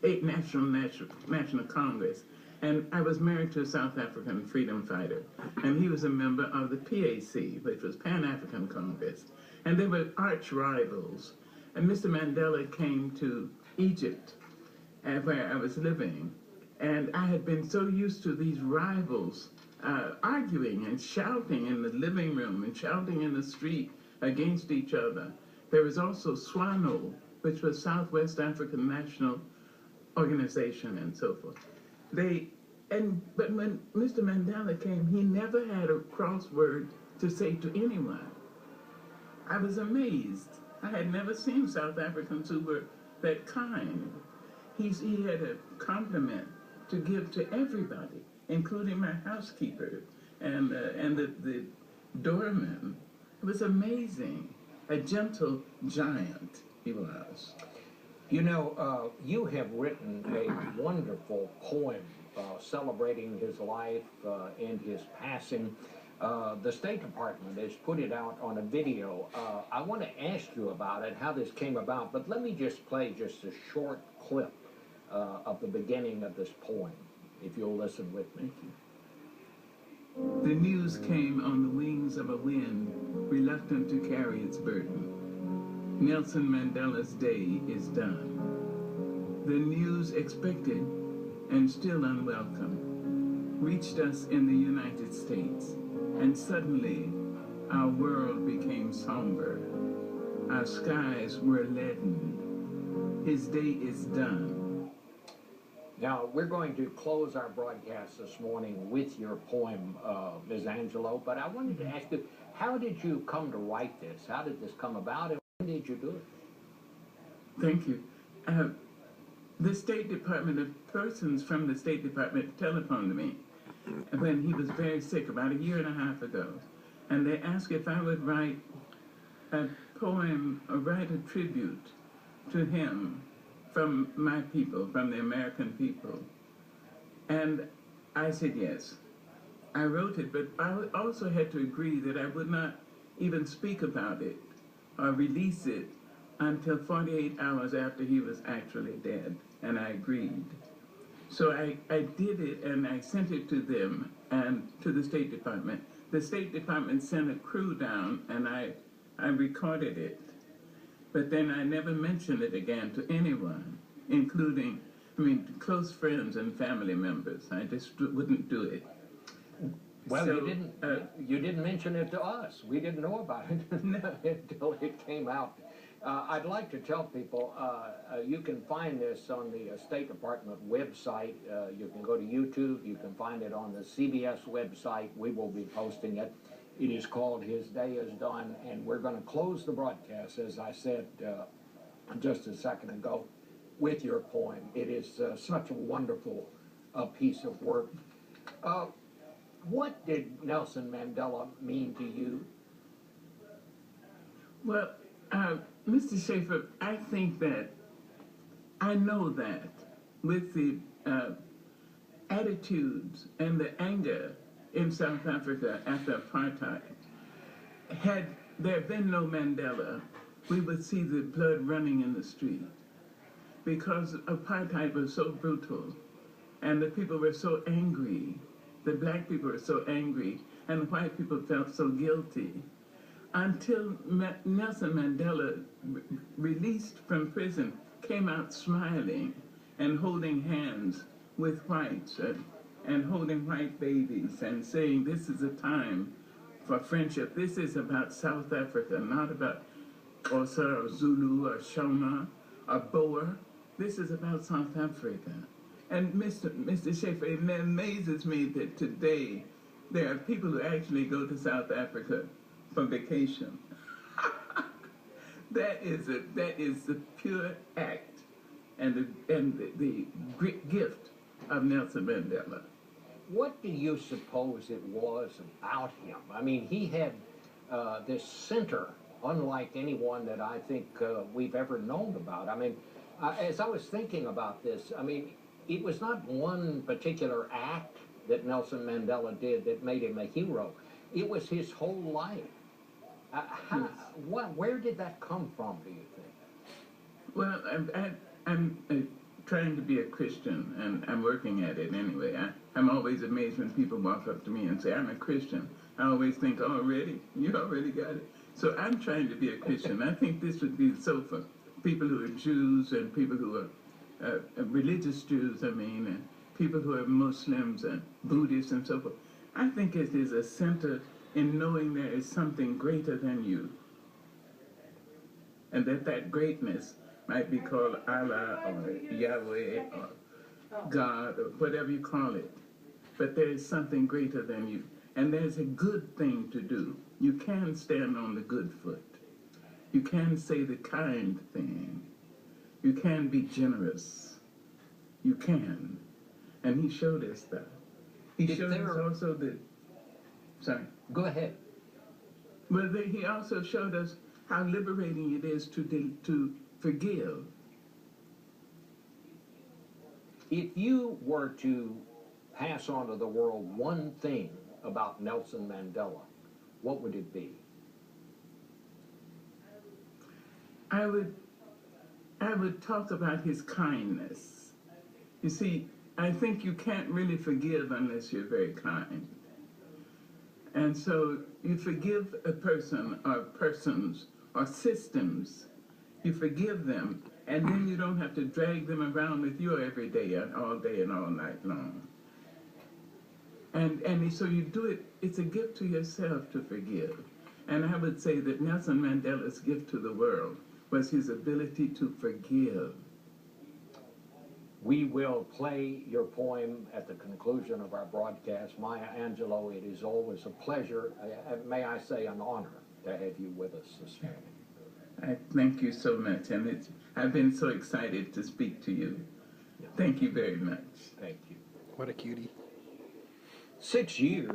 National Congress. And I was married to a South African freedom fighter, and he was a member of the PAC, which was Pan-African Congress. And they were arch rivals. And Mr. Mandela came to Egypt, where I was living, and I had been so used to these rivals arguing and shouting in the living room and shouting in the street against each other. There was also SWANO, which was Southwest African National Organization, and so forth. But when Mr. Mandela came, he never had a crossword to say to anyone. I was amazed. I had never seen South Africans who were that kind. He had a compliment to give to everybody, including my housekeeper and the doorman. It was amazing. A gentle giant he was. You know, you have written a wonderful poem celebrating his life and his passing. The State Department has put it out on a video. I want to ask you about it, how this came about, but let me just play just a short clip of the beginning of this poem, if you'll listen with me. The news came on the wings of a wind, reluctant to carry its burden. Nelson Mandela's day is done. The news expected and still unwelcome reached us in the United States, and suddenly our world became somber. Our skies were leaden. His day is done. Now, we're going to close our broadcast this morning with your poem, Ms. Angelou, but I wanted to ask you, how did you come to write this? How did this come about, and when did you do it? Thank you. The State Department, persons from the State Department telephoned me when he was very sick about a year and a half ago, and they asked if I would write a poem or write a tribute to him from my people, from the American people. And I said yes. I wrote it, but I also had to agree that I would not even speak about it or release it until 48 hours after he was actually dead, and I agreed. So I did it, and I sent it to them and to the State Department. The State Department sent a crew down, and I recorded it. But then I never mentioned it again to anyone, including, close friends and family members. I just wouldn't do it. Well, so, you didn't mention it to us. We didn't know about it until it came out. I'd like to tell people, you can find this on the State Department website. You can go to YouTube. You can find it on the CBS website. We will be posting it. It is called His Day is Done, and we're going to close the broadcast, as I said just a second ago, with your poem. It is such a wonderful piece of work. What did Nelson Mandela mean to you? Well, Mr. Schaefer, I think that, I know that with the attitudes and the anger in South Africa after apartheid, had there been no Mandela, we would see the blood running in the street, because apartheid was so brutal and the people were so angry. The black people were so angry and the white people felt so guilty. Until Nelson Mandela, released from prison, came out smiling and holding hands with whites and holding white babies and saying, this is a time for friendship. This is about South Africa, not about Xhosa or Zulu or Shona or Boer. This is about South Africa. And Mr. Schaefer, it amazes me that today there are people who actually go to South Africa for vacation. That is the pure act and the great gift of Nelson Mandela. What do you suppose it was about him? I mean, he had this center, unlike anyone that I think we've ever known about. I mean, as I was thinking about this, I mean, it was not one particular act that Nelson Mandela did that made him a hero. It was his whole life. Where did that come from, do you think? Well, I'm trying to be a Christian, and I'm working at it anyway. I'm always amazed when people walk up to me and say, I'm a Christian. I always think, oh, already? You already got it. So I'm trying to be a Christian. I think this would be so for people who are Jews and people who are religious Jews, and people who are Muslims and Buddhists and so forth. I think it is a center in knowing there is something greater than you. And that greatness might be called Allah or Yahweh or God or whatever you call it. But there is something greater than you. And there's a good thing to do. You can stand on the good foot. You can say the kind thing. You can be generous. You can. And he showed us that. He showed us also that... Sorry. Go ahead. Well, he also showed us how liberating it is to forgive. If you were to pass on to the world one thing about Nelson Mandela, what would it be? I would talk about his kindness. You see, I think you can't really forgive unless you're very kind. And so you forgive a person or persons or systems, you forgive them, and then you don't have to drag them around with you every day and all night long. And so you do it, it's a gift to yourself to forgive. And I would say that Nelson Mandela's gift to the world was his ability to forgive. We will play your poem at the conclusion of our broadcast. Maya Angelou, it is always a pleasure, may I say an honor, to have you with us this morning. I thank you so much, and I've been so excited to speak to you. Thank you very much. Thank you. What a cutie. 6 years.